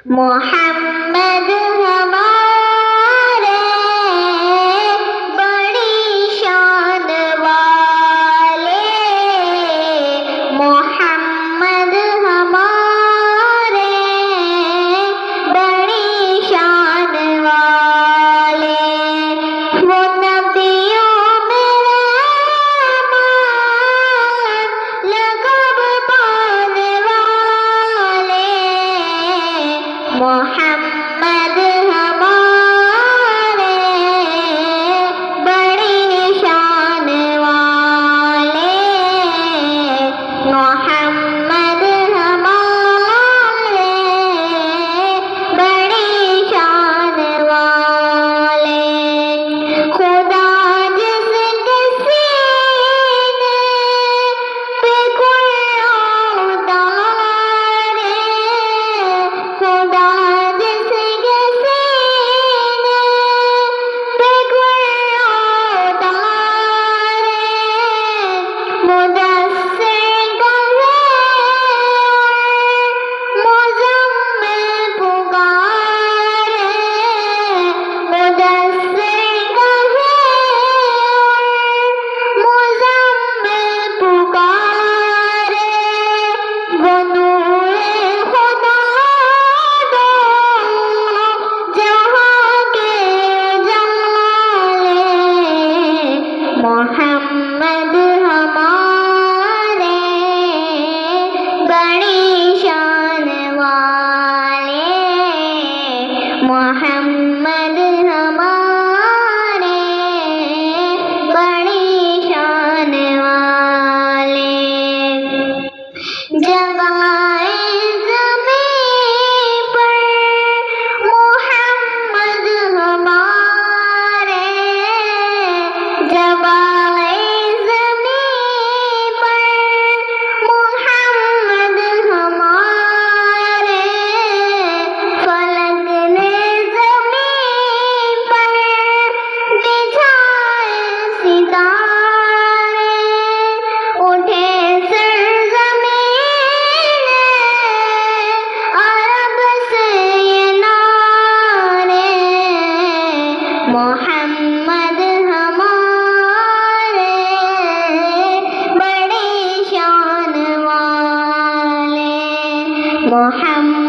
محمد ہمارے بڑی شان والے، محمد ہمارے بڑی شان والے، وہ نبیوں میں رحمت لقب پانے والے، محمد ہمارے بڑی شان والے، محمد ہمارے بڑی شان والے، خدا جس کے سینے پہ کوئی اتارے، خدا جس کے سینے پہ کوئی اتارے، مدثر کہے مزمل پکارے، مدثر کہے مزمل پکارے، وہ نور خدا دو جہاں کے جالے، محمد ہمارے بڑی شان والے، محمد ہمارے بڑی شان والے، جگائے زمین پر محمد ہمارے، جگائے زمین پر محمد ہمارے، فلک نے زمین پر بچھائے ستارے، اٹھے سرزمین عرب سے یہ نعرے، محمد ہمارے بڑی شان والے، محمد